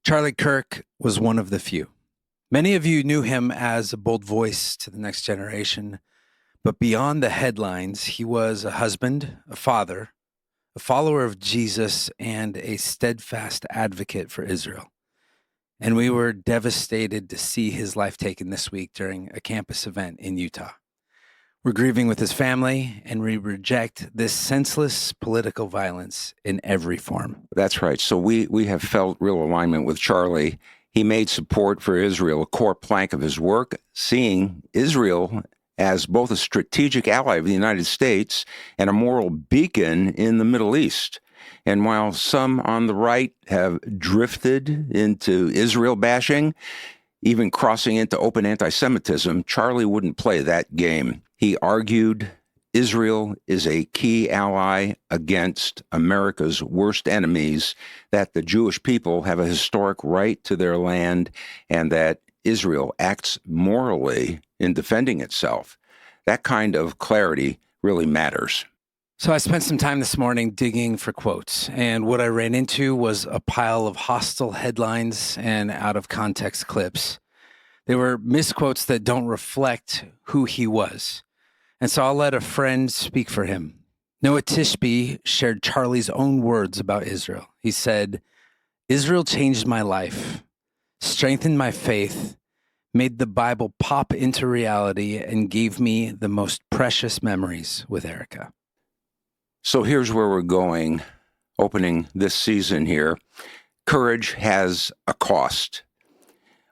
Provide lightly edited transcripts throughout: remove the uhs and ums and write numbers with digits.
Charlie Kirk was one of the few. Many of you knew him as a bold voice to the next generation, but beyond the headlines, he was a husband, a father, a follower of Jesus, and a steadfast advocate for Israel. And we were devastated to see his life taken this week during a campus event in Utah. We're grieving with his family, and we reject this senseless political violence in every form. That's right. So we have felt real alignment with Charlie. He made support for Israel a core plank of his work, seeing Israel as both a strategic ally of the United States and a moral beacon in the Middle East. And while some on the right have drifted into Israel bashing, even crossing into open antisemitism, Charlie wouldn't play that game. He argued Israel is a key ally against America's worst enemies, that the Jewish people have a historic right to their land, and that Israel acts morally in defending itself. That kind of clarity really matters. So I spent some time this morning digging for quotes, and what I ran into was a pile of hostile headlines and out-of-context clips. They were misquotes that don't reflect who he was. And so I'll let a friend speak for him. Noah Tishby shared Charlie's own words about Israel. He said, "Israel changed my life, strengthened my faith, made the Bible pop into reality, and gave me the most precious memories with Erica." So here's where we're going, opening this season here. Courage has a cost.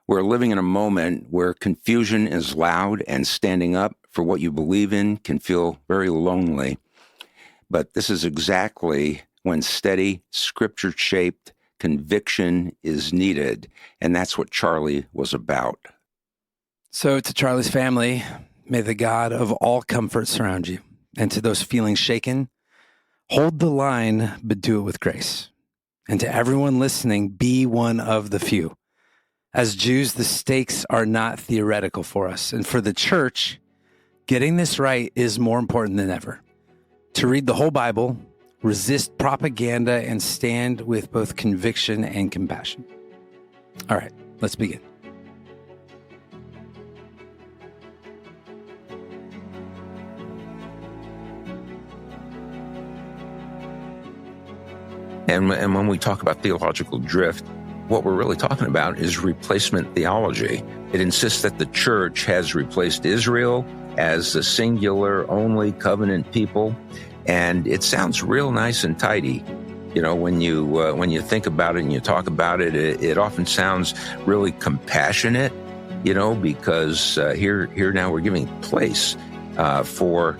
We're living in a moment where confusion is loud, and standing up for what you believe in can feel very lonely. But this is exactly when steady, scripture-shaped conviction is needed, and that's what Charlie was about. So to Charlie's family, may the God of all comfort surround you. And to those feeling shaken, hold the line, but do it with grace. And to everyone listening, be one of the few. As Jews, the stakes are not theoretical for us. And for the church, getting this right is more important than ever. To read the whole Bible, resist propaganda, and stand with both conviction and compassion. All right, let's begin. And when we talk about theological drift, what we're really talking about is replacement theology. It insists that the church has replaced Israel as the singular, only covenant people, and it sounds real nice and tidy. You know, when you think about it and you talk about it, it often sounds really compassionate. You know, because here now we're giving place for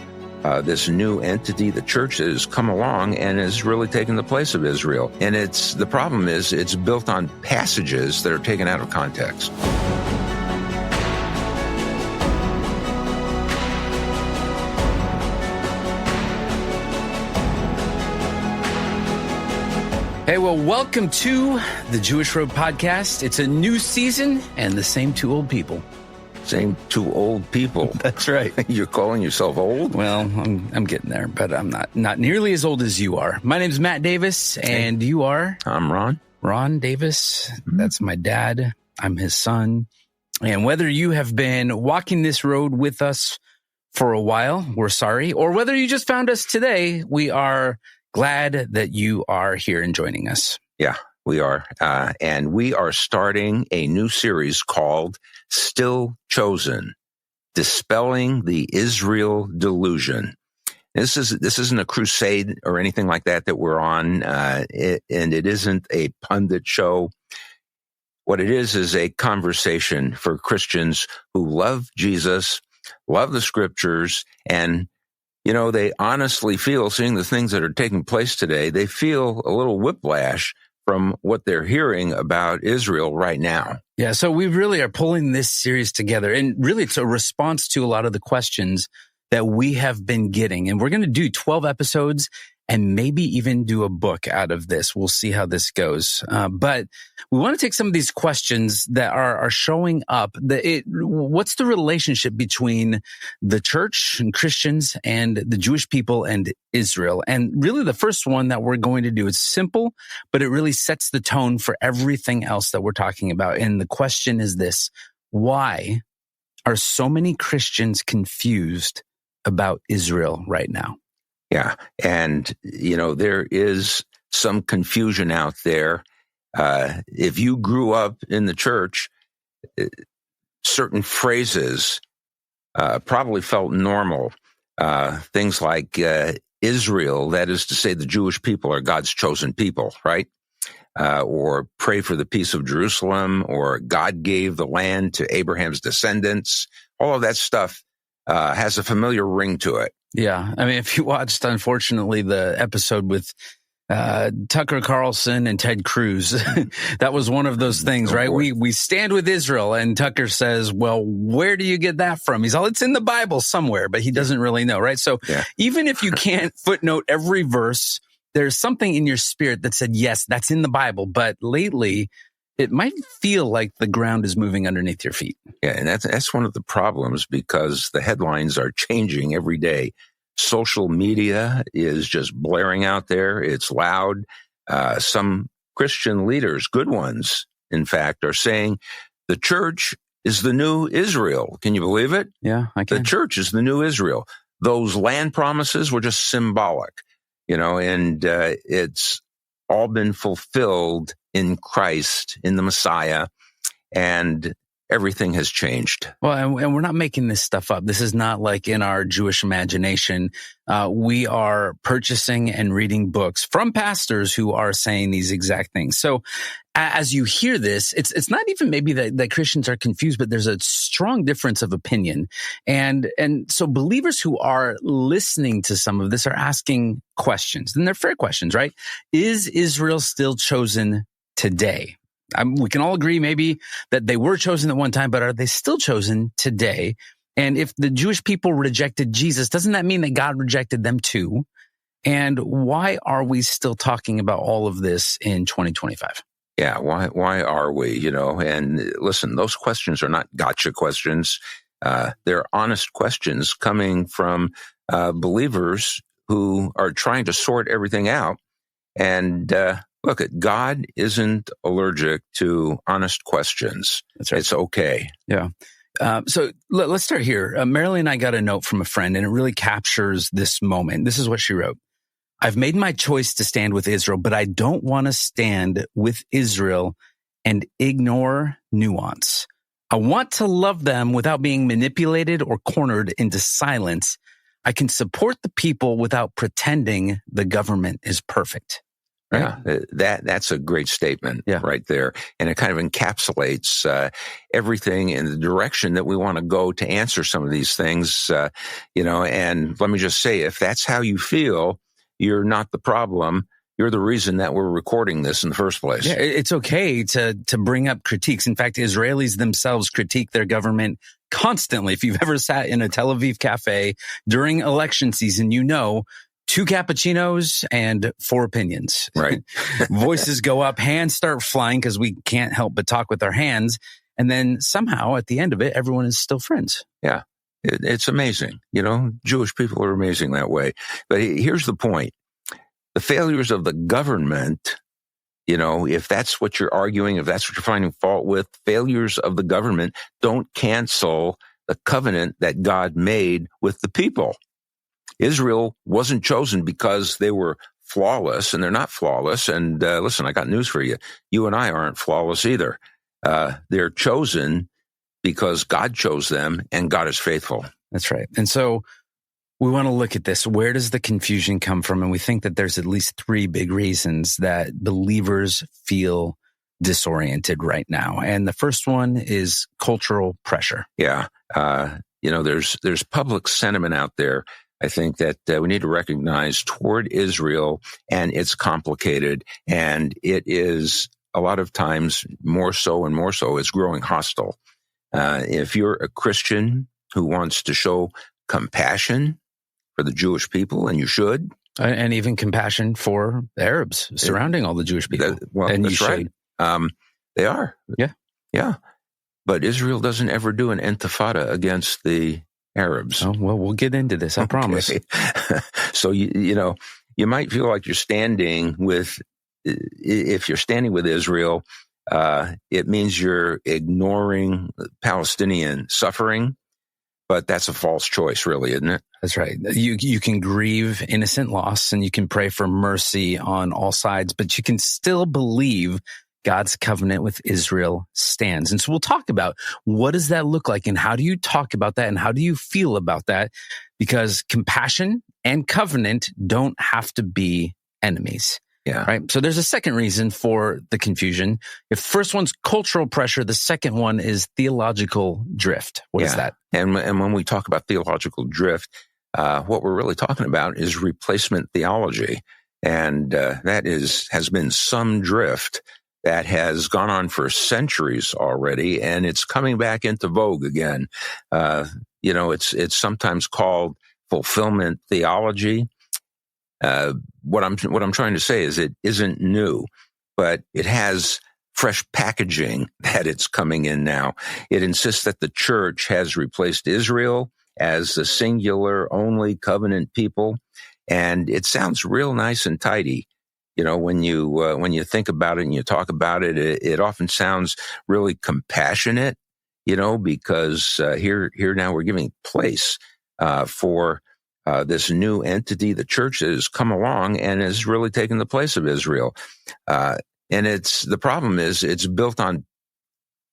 this new entity, the church, that has come along and has really taken the place of Israel. And the problem is it's built on passages that are taken out of context. Hey, well, welcome to the Jewish Road Podcast. It's a new season and the same two old people. Same two old people. That's right. You're calling yourself old? Well, I'm getting there, but I'm not nearly as old as you are. My name's Matt Davis, and you are? I'm Ron. Ron Davis. That's my dad. I'm his son. And whether you have been walking this road with us for a while, we're sorry. Or whether you just found us today, we are glad that you are here and joining us. Yeah, we are. And we are starting a new series called Still Chosen, Dispelling the Israel Delusion. This isn't a crusade or anything like that we're on, and it isn't a pundit show. What it is a conversation for Christians who love Jesus, love the scriptures, and you know, they honestly feel, seeing the things that are taking place today, they feel a little whiplash from what they're hearing about Israel right now. Yeah, so we really are pulling this series together, and really it's a response to a lot of the questions that we have been getting. And we're going to do 12 episodes, and maybe even do a book out of this. We'll see how this goes. But we want to take some of these questions that are showing up. What's the relationship between the church and Christians and the Jewish people and Israel? And really the first one that we're going to do is simple, but it really sets the tone for everything else that we're talking about. And the question is this: why are so many Christians confused about Israel right now? Yeah. And, there is some confusion out there. If you grew up in the church, certain phrases probably felt normal. Things like Israel, that is to say, the Jewish people are God's chosen people, right? Or pray for the peace of Jerusalem, or God gave the land to Abraham's descendants. All of that stuff has a familiar ring to it. Yeah. I mean, if you watched, unfortunately, the episode with Tucker Carlson and Ted Cruz, that was one of those things, right? We stand with Israel, and Tucker says, well, where do you get that from? He's all, it's in the Bible somewhere, but he doesn't really know, right? So even if you can't footnote every verse, there's something in your spirit that said, yes, that's in the Bible. But lately, it might feel like the ground is moving underneath your feet. Yeah, and that's one of the problems, because the headlines are changing every day. Social media is just blaring out there. It's loud. Some Christian leaders, good ones, in fact, are saying the church is the new Israel. Can you believe it? Yeah, I can. The church is the new Israel. Those land promises were just symbolic, and it's all been fulfilled in Christ, in the Messiah, and everything has changed. Well, and we're not making this stuff up. This is not like in our Jewish imagination. We are purchasing and reading books from pastors who are saying these exact things. So as you hear this, it's not even maybe that Christians are confused, but there's a strong difference of opinion. And so believers who are listening to some of this are asking questions, and they're fair questions, right? Is Israel still chosen today? We can all agree maybe that they were chosen at one time, but are they still chosen today? And if the Jewish people rejected Jesus, doesn't that mean that God rejected them too? And why are we still talking about all of this in 2025? Yeah, why are we, And listen, those questions are not gotcha questions. They're honest questions coming from believers who are trying to sort everything out. And look, God isn't allergic to honest questions. That's right. It's okay. Yeah. So let's start here. Marilyn and I got a note from a friend, and it really captures this moment. This is what she wrote. I've made my choice to stand with Israel, but I don't want to stand with Israel and ignore nuance. I want to love them without being manipulated or cornered into silence. I can support the people without pretending the government is perfect. Right? Yeah, that's a great statement right there. And it kind of encapsulates everything in the direction that we want to go to answer some of these things, and let me just say, if that's how you feel, you're not the problem. You're the reason that we're recording this in the first place. Yeah, it's okay to bring up critiques. In fact, Israelis themselves critique their government constantly. If you've ever sat in a Tel Aviv cafe during election season, 2 cappuccinos and 4 opinions. Right. Voices go up, hands start flying because we can't help but talk with our hands. And then somehow at the end of it, everyone is still friends. Yeah. It's amazing. Jewish people are amazing that way. But here's the point. The failures of the government, if that's what you're arguing, if that's what you're finding fault with, failures of the government don't cancel the covenant that God made with the people. Israel wasn't chosen because they were flawless, and they're not flawless. And listen, I got news for you. You and I aren't flawless either. They're chosen because God chose them, and God is faithful. That's right. And so we want to look at this. Where does the confusion come from? And we think that there's at least 3 big reasons that believers feel disoriented right now. And the first one is cultural pressure. Yeah. There's public sentiment out there, I think, that we need to recognize toward Israel, and it's complicated, and it is a lot of times more so and more so, it's growing hostile. If you're a Christian who wants to show compassion for the Jewish people, and you should, And even compassion for Arabs surrounding all the Jewish people. And that's right. They are. Yeah. Yeah. But Israel doesn't ever do an intifada against the Arabs. Oh, well, we'll get into this, I promise. So, you might feel like you're standing with, if you're standing with Israel, it means you're ignoring Palestinian suffering, but that's a false choice, really, isn't it? That's right. You can grieve innocent loss and you can pray for mercy on all sides, but you can still believe God's covenant with Israel stands. And so we'll talk about what does that look like and how do you talk about that and how do you feel about that? Because compassion and covenant don't have to be enemies. Yeah. Right. So there's a second reason for the confusion. If first one's cultural pressure, the second one is theological drift. What is that? And when we talk about theological drift, what we're really talking about is replacement theology. And that has been some drift that has gone on for centuries already, and it's coming back into vogue again. It's sometimes called fulfillment theology. What I'm trying to say is it isn't new, but it has fresh packaging that it's coming in now. It insists that the church has replaced Israel as the singular only covenant people, and it sounds real nice and tidy. When you think about it and you talk about it, it often sounds really compassionate, because here now we're giving place for this new entity, the church, that has come along and has really taken the place of Israel. And the problem is it's built on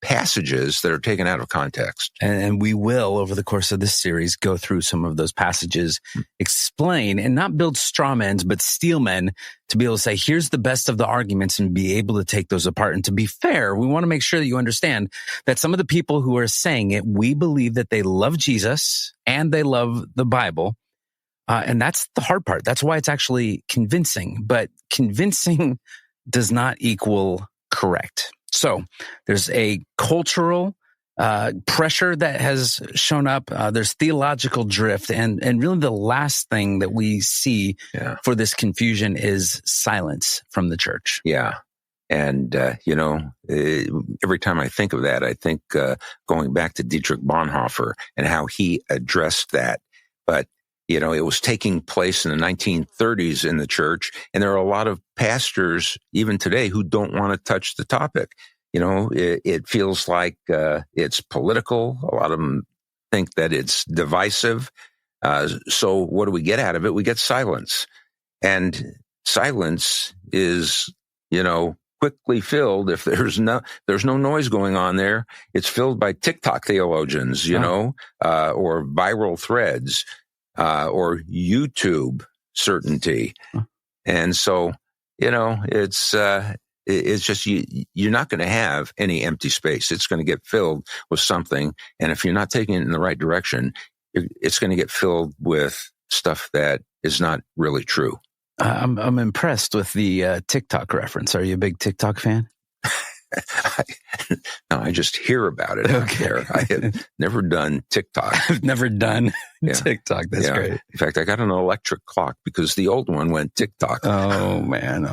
passages that are taken out of context. And we will, over the course of this series, go through some of those passages, explain, and not build straw men, but steel men to be able to say, here's the best of the arguments and be able to take those apart. And to be fair, we want to make sure that you understand that some of the people who are saying it, we believe that they love Jesus and they love the Bible. And that's the hard part. That's why it's actually convincing. But convincing does not equal correct. So there's a cultural pressure that has shown up. There's theological drift. And really the last thing that we see for this confusion is silence from the church. Yeah. And, every time I think of that, I think going back to Dietrich Bonhoeffer and how he addressed that. But it was taking place in the 1930s in the church, and there are a lot of pastors, even today, who don't want to touch the topic. It feels like it's political. A lot of them think that it's divisive. So what do we get out of it? We get silence. And silence is, quickly filled. If there's no noise going on there, it's filled by TikTok theologians, or viral threads. Or YouTube certainty. And so, it's just, you're not going to have any empty space. It's going to get filled with something. And if you're not taking it in the right direction, it's going to get filled with stuff that is not really true. I'm impressed with the TikTok reference. Are you a big TikTok fan? No, I just hear about it out there. I have never done TikTok. I've never done TikTok. That's great. In fact, I got an electric clock because the old one went TikTok. Oh, man.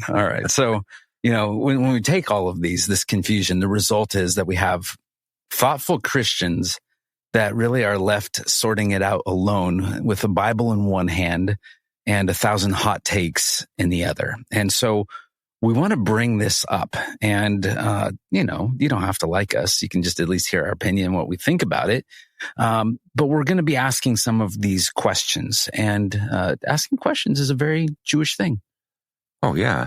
All right. So, when we take all of this confusion, the result is that we have thoughtful Christians that really are left sorting it out alone with the Bible in one hand and 1,000 hot takes in the other. And so we want to bring this up, and, you don't have to like us. You can just at least hear our opinion, what we think about it. But we're going to be asking some of these questions, and asking questions is a very Jewish thing. Oh, yeah.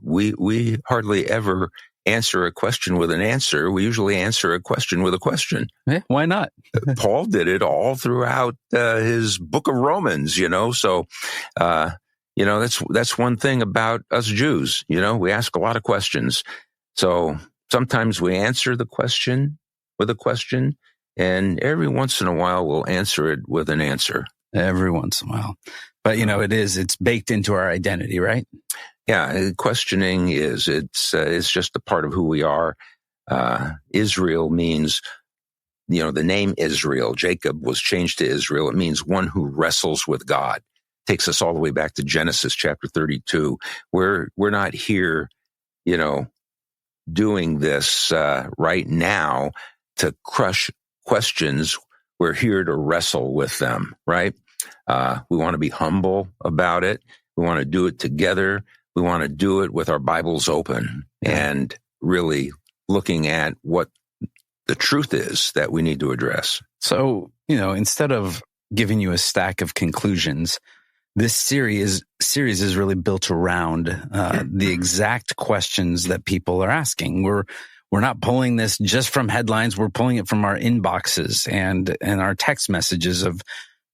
We hardly ever answer a question with an answer. We usually answer a question with a question. Yeah, why not? Paul did it all throughout his book of Romans, so... that's one thing about us Jews. We ask a lot of questions. So sometimes we answer the question with a question, and every once in a while we'll answer it with an answer. Every once in a while. But, it's baked into our identity, right? Yeah. Questioning it's just a part of who we are. Israel means, the name Israel, Jacob was changed to Israel. It means one who wrestles with God. takes us all the way back to Genesis chapter 32. We're not here, doing this right now to crush questions. We're here to wrestle with them, right? We want to be humble about it. We want to do it together. We want to do it with our Bibles open and really looking at what the truth is that we need to address. So, instead of giving you a stack of conclusions, this series is really built around the exact questions that people are asking. We're not pulling this just from headlines. We're pulling it from our inboxes and our text messages of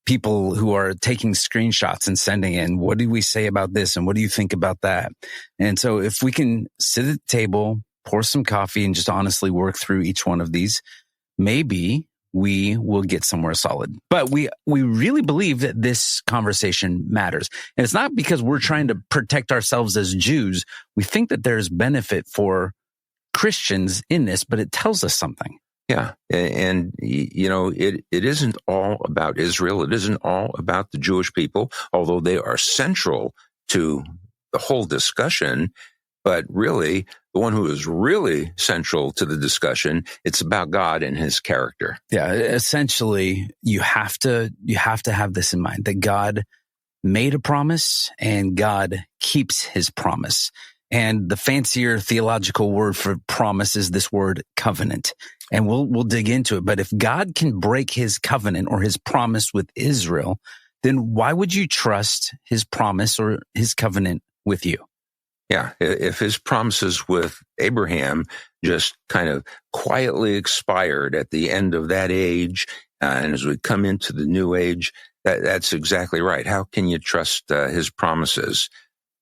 people who are taking screenshots and sending in, what do we say about this? And what do you think about that? And so if we can sit at the table, pour some coffee, and just honestly work through each one of these, maybe we will get somewhere solid. But we really believe that this conversation matters. And it's not because we're trying to protect ourselves as Jews. We think that there's benefit for Christians in this, but it tells us something. Yeah. And it isn't all about Israel. It isn't all about the Jewish people, although they are central to the whole discussion. But really, the one who is really central to the discussion, it's about God and his character. Yeah. Essentially, you have to have this in mind, that God made a promise and God keeps his promise. And the fancier theological word for promise is this word covenant. And we'll dig into it. But if God can break his covenant or his promise with Israel, then why would you trust his promise or his covenant with you? Yeah. If his promises with Abraham just kind of quietly expired at the end of that age, and as we come into the new age, that's exactly right. How can you trust his promises?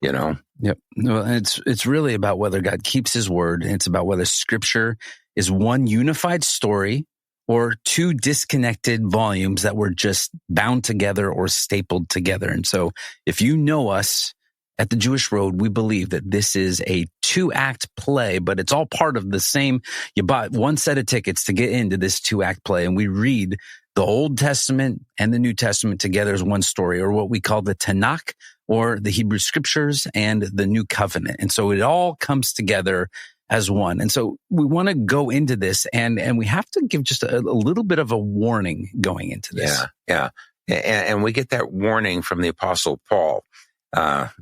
Yep. Well, it's really about whether God keeps his word. It's about whether scripture is one unified story or two disconnected volumes that were just bound together or stapled together. And so if you know us at the Jewish Road, we believe that this is a 2-act play, but it's all part of the same. You bought one set of tickets to get into this 2-act play, and we read the Old Testament and the New Testament together as one story, or what we call the Tanakh, or the Hebrew Scriptures and the New Covenant. And so it all comes together as one. And so we want to go into this, and we have to give just a little bit of a warning going into this. Yeah. And we get that warning from the Apostle Paul.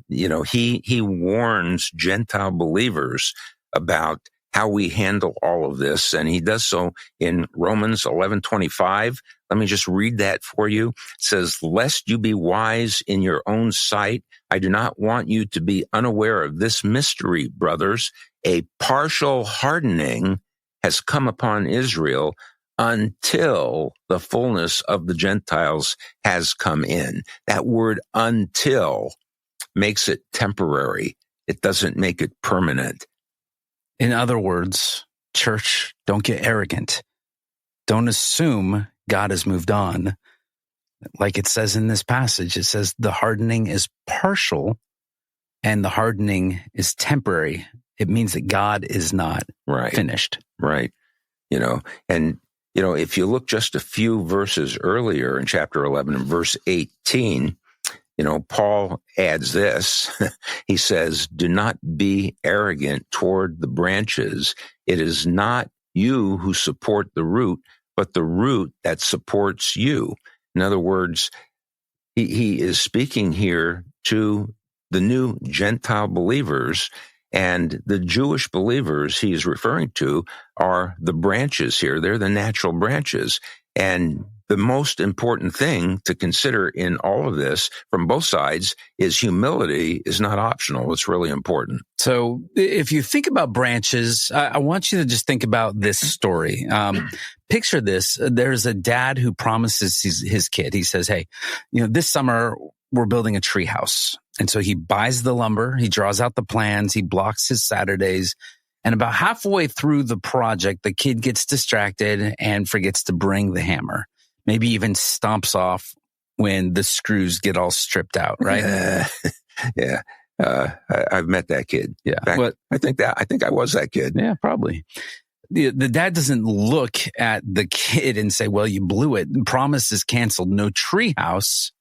He warns Gentile believers about how we handle all of this. And he does so in Romans 11:25. Let me just read that for you. It says, "Lest you be wise in your own sight, I do not want you to be unaware of this mystery, brothers. A partial hardening has come upon Israel until the fullness of the Gentiles has come in." That word "until" makes it temporary. It doesn't make it permanent. In other words, church, don't get arrogant. Don't assume God has moved on. Like it says in this passage, it says the hardening is partial and the hardening is temporary. It means that God is not finished. Right. If you look just a few verses earlier in chapter 11 and verse 18, Paul adds this. He says, "Do not be arrogant toward the branches. It is not you who support the root, but the root that supports you." In other words, he is speaking here to the new Gentile believers, and the Jewish believers he is referring to are the branches here. They're the natural branches. And the most important thing to consider in all of this from both sides is humility is not optional. It's really important. So if you think about branches, I want you to just think about this story. Picture this. There's a dad who promises his kid. He says, "Hey, this summer we're building a tree house." And so he buys the lumber, he draws out the plans, he blocks his Saturdays. And about halfway through the project, the kid gets distracted and forgets to bring the hammer. Maybe even stomps off when the screws get all stripped out, right? Yeah. I've met that kid. Yeah. In fact, I think I was that kid. Yeah, probably. The dad doesn't look at the kid and say, "Well, you blew it. Promise is canceled. No tree house."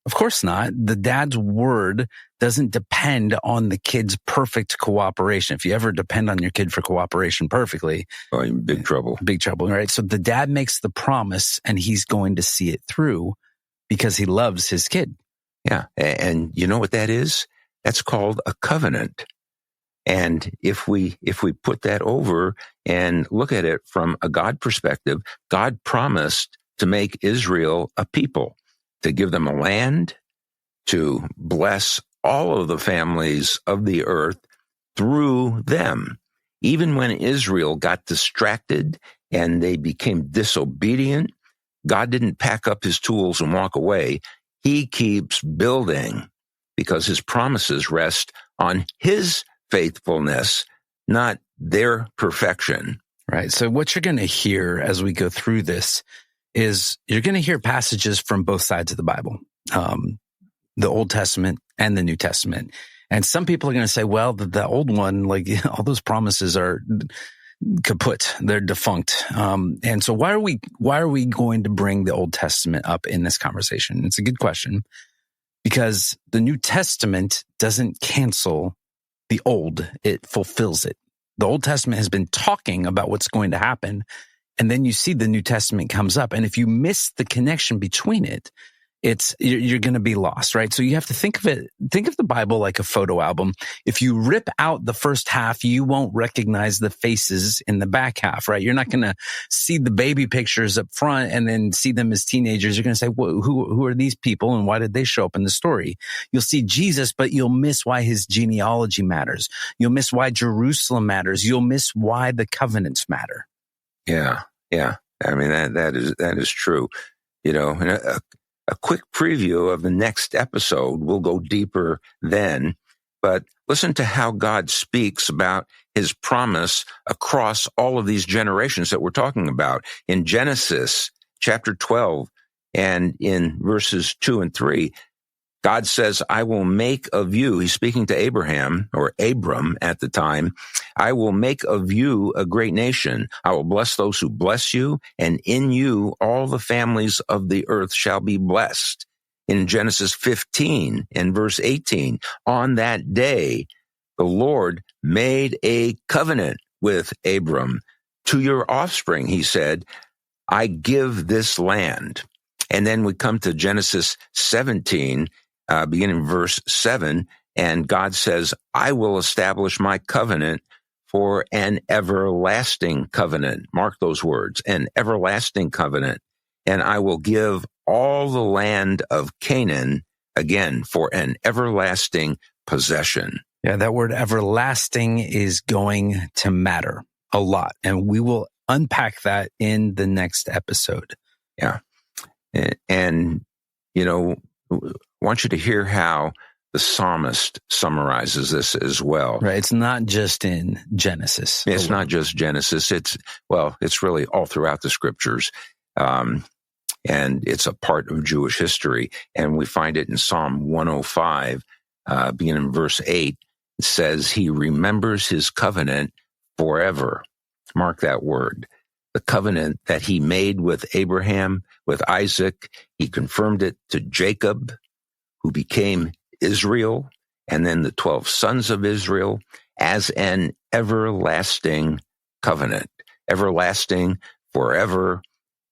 Of course not. The dad's word doesn't depend on the kid's perfect cooperation. If you ever depend on your kid for cooperation perfectly, you're in big trouble. Big trouble, right? So the dad makes the promise and he's going to see it through because he loves his kid. Yeah. And you know what that is? That's called a covenant. And if we put that over and look at it from a God perspective, God promised to make Israel a people, to give them a land, to bless all of the families of the earth through them. Even when Israel got distracted and they became disobedient, God didn't pack up his tools and walk away. He keeps building because his promises rest on his faithfulness, not their perfection. Right. So what you're going to hear as we go through this is you're going to hear passages from both sides of the Bible, the Old Testament and the New Testament. And some people are going to say, well, the old one, like all those promises are kaput, they're defunct. And so why are we going to bring the Old Testament up in this conversation? It's a good question because the New Testament doesn't cancel the old, it fulfills it. The Old Testament has been talking about what's going to happen. And then you see the New Testament comes up. And if you miss the connection between it, you're going to be lost, right? So you have to think of the Bible like a photo album. If you rip out the first half, you won't recognize the faces in the back half, right? You're not going to see the baby pictures up front and then see them as teenagers. You're going to say, well, who are these people and why did they show up in the story? You'll see Jesus, but you'll miss why his genealogy matters. You'll miss why Jerusalem matters. You'll miss why the covenants matter. Yeah. I mean, that is true. You know, and a quick preview of the next episode. We'll go deeper then, but listen to how God speaks about his promise across all of these generations that we're talking about. In Genesis chapter 12 and in verses 2 and 3, God says, I will make of you, he's speaking to Abraham, or Abram at the time, I will make of you a great nation. I will bless those who bless you, and in you all the families of the earth shall be blessed. In Genesis 15 and verse 18, on that day, the Lord made a covenant with Abram. To your offspring, he said, I give this land. And then we come to Genesis 17, beginning verse 7, and God says, I will establish my covenant for an everlasting covenant. Mark those words, an everlasting covenant. And I will give all the land of Canaan, again, for an everlasting possession. Yeah, that word everlasting is going to matter a lot. And we will unpack that in the next episode. Yeah. And you know, I want you to hear how the psalmist summarizes this as well. Right. It's not just in Genesis. It's not just Genesis. It's really all throughout the scriptures. And it's a part of Jewish history. And we find it in Psalm 105, beginning in verse 8. It says, he remembers his covenant forever. Mark that word. The covenant that he made with Abraham, with Isaac, he confirmed it to Jacob, who became Israel, and then the 12 sons of Israel, as an everlasting covenant. Everlasting, forever.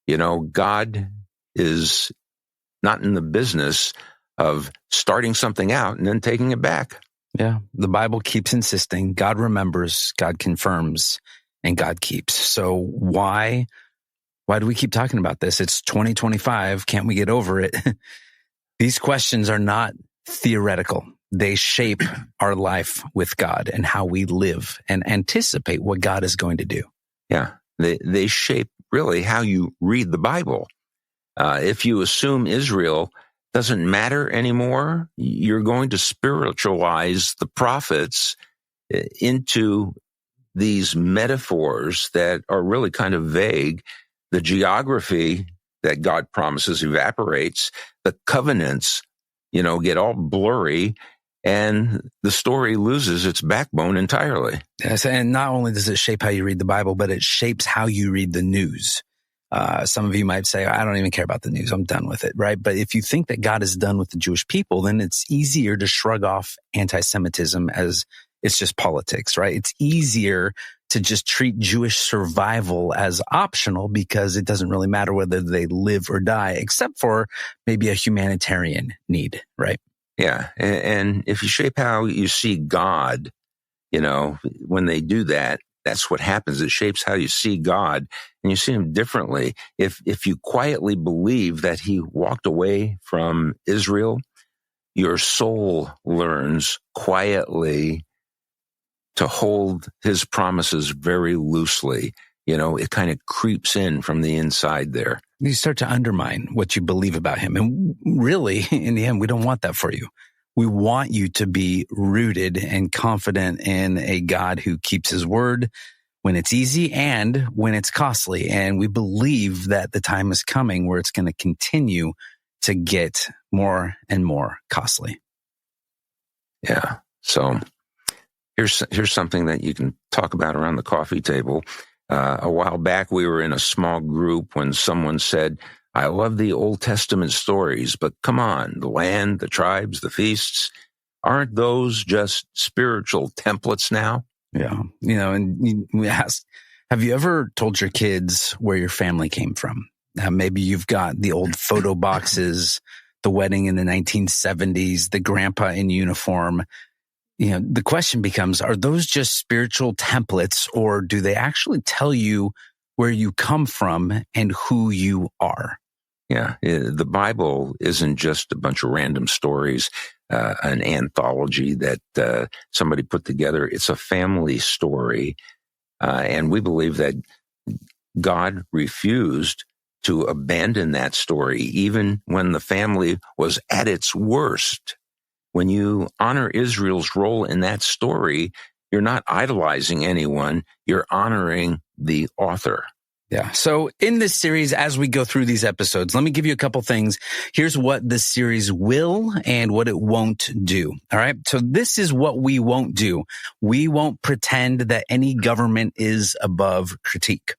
You know, God is not in the business of starting something out and then taking it back. Yeah, the Bible keeps insisting God remembers, God confirms, and God keeps. So why do we keep talking about this? It's 2025. Can't we get over it? These questions are not theoretical. They shape our life with God and how we live and anticipate what God is going to do. Yeah, they shape really how you read the Bible. If you assume Israel doesn't matter anymore, you're going to spiritualize the prophets into these metaphors that are really kind of vague. The geography that God promises evaporates. The covenants, get all blurry, and the story loses its backbone entirely. Yes, and not only does it shape how you read the Bible, but it shapes how you read the news. Some of you might say, I don't even care about the news. I'm done with it, right? But if you think that God is done with the Jewish people, then it's easier to shrug off anti-Semitism as it's just politics, right? It's easier to just treat Jewish survival as optional because it doesn't really matter whether they live or die, except for maybe a humanitarian need, right? Yeah. And if you shape how you see God, when they do that, that's what happens. It shapes how you see God, and you see him differently. If you quietly believe that he walked away from Israel, your soul learns quietly to hold his promises very loosely. It kind of creeps in from the inside there. You start to undermine what you believe about him. And really, in the end, we don't want that for you. We want you to be rooted and confident in a God who keeps his word when it's easy and when it's costly. And we believe that the time is coming where it's going to continue to get more and more costly. Yeah. So here's something that you can talk about around the coffee table. A while back, we were in a small group when someone said, I love the Old Testament stories, but come on, the land, the tribes, the feasts, aren't those just spiritual templates now? Yeah. And we ask, have you ever told your kids where your family came from? Maybe you've got the old photo boxes, the wedding in the 1970s, the grandpa in uniform. The question becomes, are those just spiritual templates, or do they actually tell you where you come from and who you are? Yeah. The Bible isn't just a bunch of random stories, an anthology that somebody put together. It's a family story. And we believe that God refused to abandon that story, even when the family was at its worst. When you honor Israel's role in that story, you're not idolizing anyone, you're honoring the author. Yeah. So in this series, as we go through these episodes, let me give you a couple things. Here's what this series will and what it won't do. All right. So this is what we won't do. We won't pretend that any government is above critique.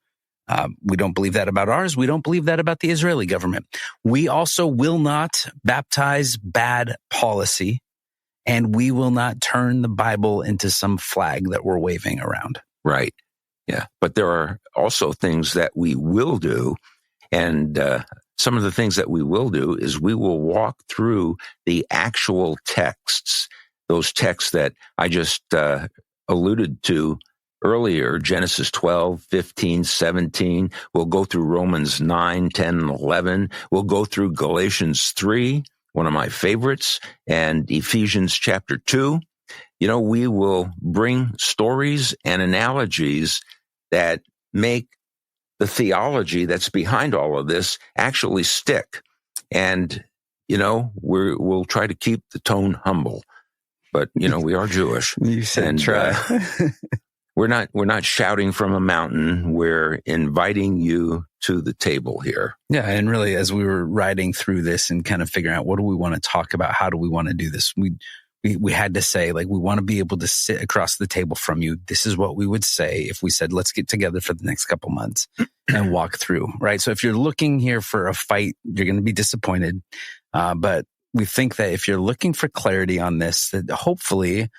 We don't believe that about ours. We don't believe that about the Israeli government. We also will not baptize bad policy, and we will not turn the Bible into some flag that we're waving around. Right. Yeah. But there are also things that we will do. And some of the things that we will do is we will walk through the actual texts, those texts that I just alluded to earlier, Genesis 12, 15, 17. We'll go through Romans 9, 10, and 11. We'll go through Galatians 3, one of my favorites, and Ephesians chapter 2. We will bring stories and analogies that make the theology that's behind all of this actually stick. And, we'll try to keep the tone humble. But, we are Jewish. You said try. We're not shouting from a mountain. We're inviting you to the table here. Yeah. And really, as we were riding through this and kind of figuring out what do we want to talk about, how do we want to do this, we had to say, we want to be able to sit across the table from you. This is what we would say if we said, let's get together for the next couple months and walk through, right? So if you're looking here for a fight, you're going to be disappointed. But we think that if you're looking for clarity on this, that hopefully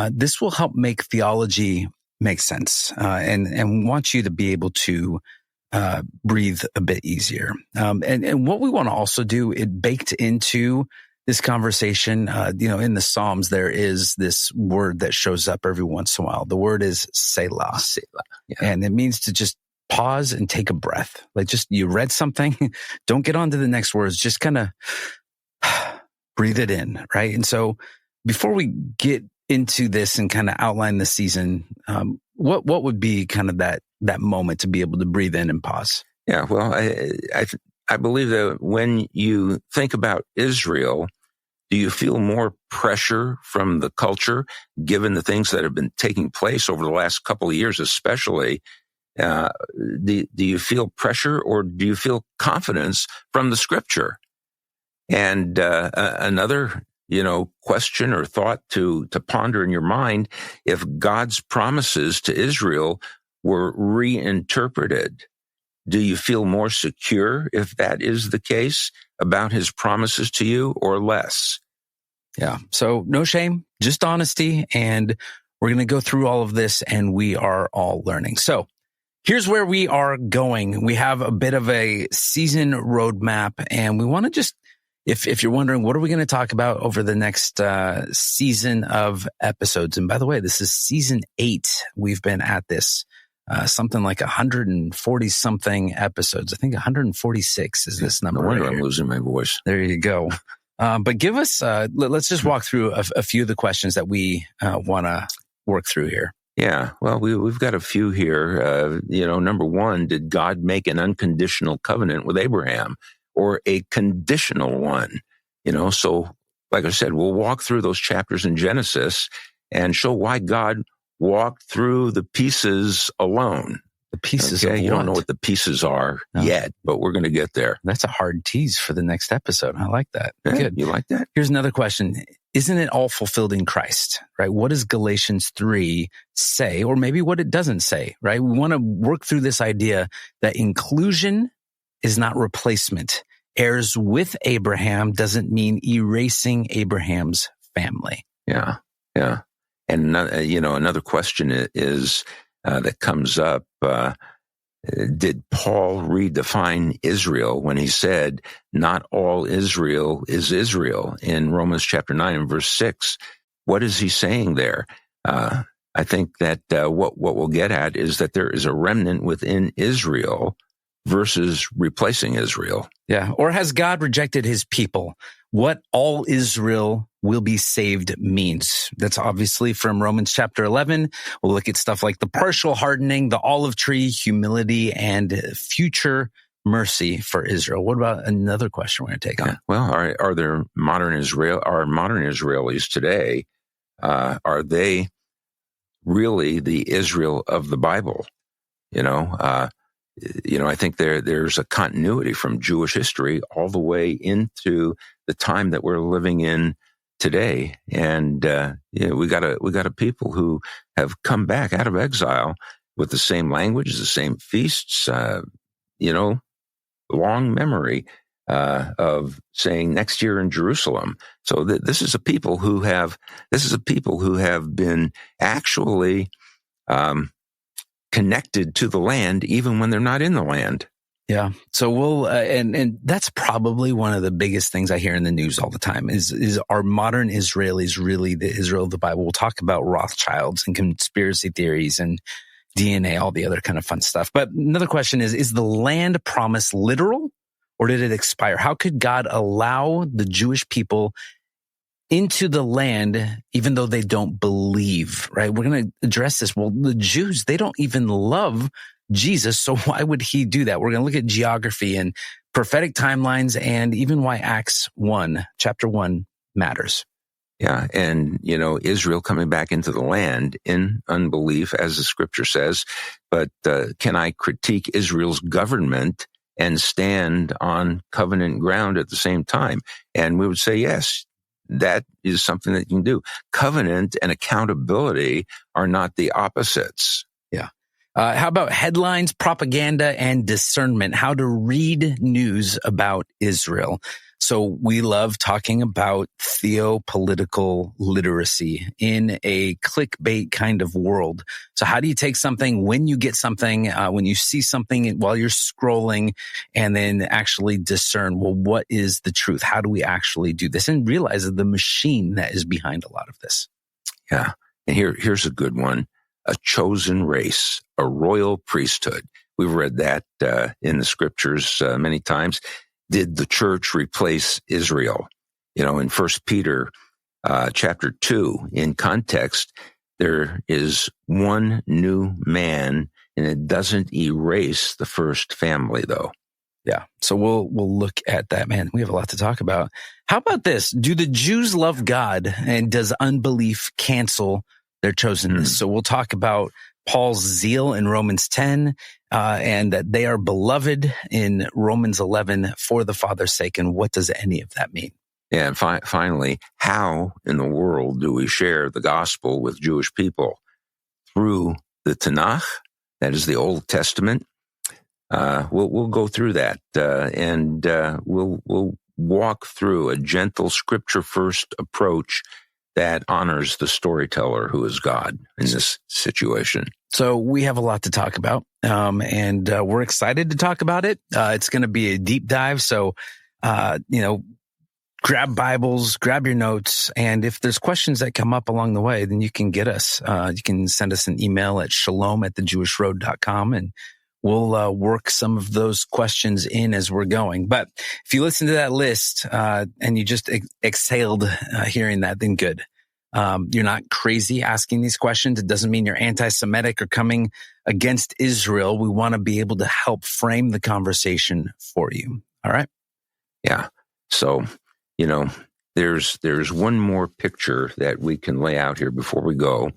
this will help make theology make sense and want you to be able to breathe a bit easier. And what we want to also do, it baked into this conversation, in the Psalms, there is this word that shows up every once in a while. The word is Selah. Selah. Yeah. And it means to just pause and take a breath. You read something, don't get on to the next words, just kind of breathe it in, right? And so before we get into this and kind of outline the season, what would be kind of that moment to be able to breathe in and pause? Yeah, well, I believe that when you think about Israel, do you feel more pressure from the culture, given the things that have been taking place over the last couple of years, especially? Do you feel pressure, or do you feel confidence from the Scripture? And another, question or thought to ponder in your mind: if God's promises to Israel were reinterpreted, Do you feel more secure if that is the case about his promises to you, or less? Yeah. So no shame, just honesty. And we're going to go through all of this, and we are all learning. So here's where we are going. We have a bit of a season roadmap, and we want to just, if you're wondering, what are we going to talk about over the next season of episodes? And by the way, this is season 8. We've been at this something like 140 something episodes. I think 146 is this number. No wonder right I'm losing my voice. There you go. But give us, let's just walk through a few of the questions that we want to work through here. Yeah, well, we've got a few here. Number one, did God make an unconditional covenant with Abraham, or a conditional one? So like I said, we'll walk through those chapters in Genesis and show why God walked through the pieces alone. The pieces okay? of You don't know what? what the pieces are yet, but we're going to get there. That's a hard tease for the next episode. I like that. Yeah, Good. you like that? Here's another question. Isn't it all fulfilled in Christ, right? What does Galatians 3 say, or maybe what it doesn't say, right? We want to work through this idea that inclusion is not replacement. Heirs with Abraham doesn't mean erasing Abraham's family. Yeah. And another question is that comes up. Did Paul redefine Israel when he said, not all Israel is Israel in Romans chapter 9 and verse 6? What is he saying there? I think that what we'll get at is that there is a remnant within Israel versus replacing Israel. Yeah. Or has God rejected his people? What all Israel will be saved means. That's obviously from Romans chapter 11. We'll look at stuff like the partial hardening, the olive tree, humility, and future mercy for Israel. What about another question we're going to take on? Well, are there modern Israelis today? Are they really the Israel of the Bible? I think there's a continuity from Jewish history all the way into the time that we're living in today. And we got a people who have come back out of exile with the same language, the same feasts, long memory of saying next year in Jerusalem. So this is a people who have been actually connected to the land, even when they're not in the land. Yeah. So we'll, and that's probably one of the biggest things I hear in the news all the time is are modern Israelis really the Israel of the Bible? We'll talk about Rothschilds and conspiracy theories and DNA, all the other kind of fun stuff. But another question is the land promise literal, or did it expire? How could God allow the Jewish people into the land, even though they don't believe, right? We're going to address this. Well, the Jews, they don't even love Jesus, so why would he do that? We're going to look at geography and prophetic timelines and even why Acts 1, chapter 1 matters. Yeah, and, Israel coming back into the land in unbelief, as the scripture says, but can I critique Israel's government and stand on covenant ground at the same time? And we would say, yes, that is something that you can do. Covenant and accountability are not the opposites. Yeah. How about headlines, propaganda, and discernment? How to read news about Israel. So we love talking about theopolitical literacy in a clickbait kind of world. So how do you take something when you get something, when you see something while you're scrolling, and then actually discern, well, what is the truth? How do we actually do this? And realize the machine that is behind a lot of this. Yeah. And here's a good one. A chosen race, a royal priesthood. We've read that in the scriptures many times. Did the church replace Israel? In 1 Peter chapter 2, in context, there is one new man, and it doesn't erase the first family, though. Yeah. So we'll look at that, man. We have a lot to talk about. How about this? Do the Jews love God, and does unbelief cancel their chosenness? So we'll talk about Paul's zeal in Romans 10, and that they are beloved in Romans 11 for the Father's sake. And what does any of that mean? Yeah, and finally, how in the world do we share the gospel with Jewish people? Through the Tanakh, that is the Old Testament, We'll go through that, and we'll walk through a gentle scripture-first approach that honors the storyteller who is God in this situation. So we have a lot to talk about, and we're excited to talk about it. It's going to be a deep dive. So, grab Bibles, grab your notes. And if there's questions that come up along the way, then you can get us. You can send us an email at shalom@thejewishroad.com, and we'll work some of those questions in as we're going. But if you listen to that list and you just exhaled hearing that, then good. You're not crazy asking these questions. It doesn't mean you're anti-Semitic or coming against Israel. We want to be able to help frame the conversation for you. All right? Yeah. So, there's one more picture that we can lay out here before we go.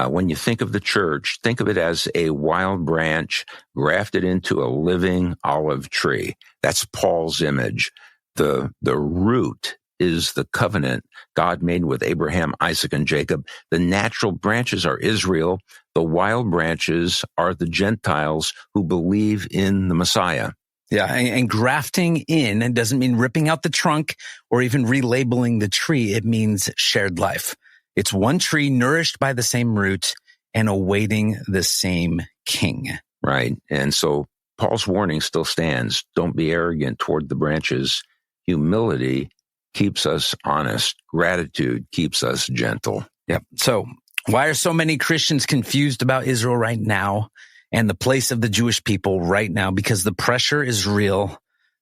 When you think of the church, think of it as a wild branch grafted into a living olive tree. That's Paul's image. The root is the covenant God made with Abraham, Isaac, and Jacob. The natural branches are Israel. The wild branches are the Gentiles who believe in the Messiah. Yeah, and grafting in doesn't mean ripping out the trunk or even relabeling the tree. It means shared life. It's one tree nourished by the same root and awaiting the same king. Right. And so Paul's warning still stands. Don't be arrogant toward the branches. Humility keeps us honest. Gratitude keeps us gentle. Yep. So why are so many Christians confused about Israel right now and the place of the Jewish people right now? Because the pressure is real.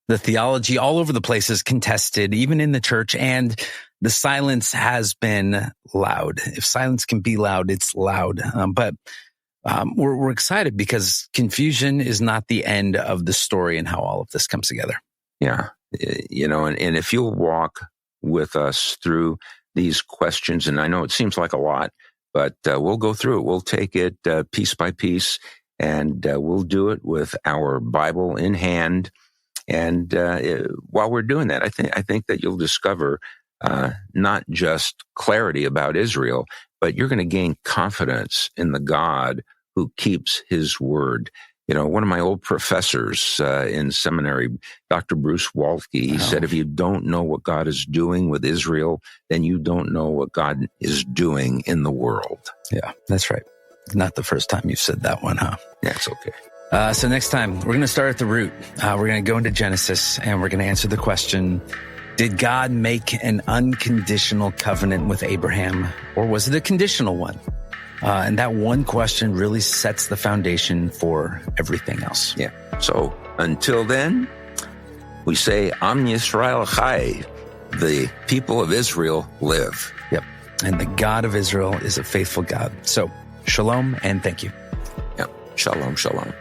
The theology all over the place is contested, even in the church, and the silence has been loud. If silence can be loud, it's loud. But we're excited because confusion is not the end of the story and how all of this comes together. Yeah. And if you'll walk with us through these questions, and I know it seems like a lot, but we'll go through it. We'll take it piece by piece, and we'll do it with our Bible in hand. And while we're doing that, I think that you'll discover not just clarity about Israel, but you're going to gain confidence in the God who keeps his word. One of my old professors in seminary, Dr. Bruce Waltke, he said, if you don't know what God is doing with Israel, then you don't know what God is doing in the world. Yeah, that's right. Not the first time you've said that one, huh? Yeah, it's okay. So next time, we're going to start at the root. We're going to go into Genesis, and we're going to answer the question, did God make an unconditional covenant with Abraham, or was it a conditional one? And that one question really sets the foundation for everything else. Yeah. So until then, we say, Am Yisrael Chai, the people of Israel live. Yep. And the God of Israel is a faithful God. So shalom and thank you. Yeah. Shalom, shalom.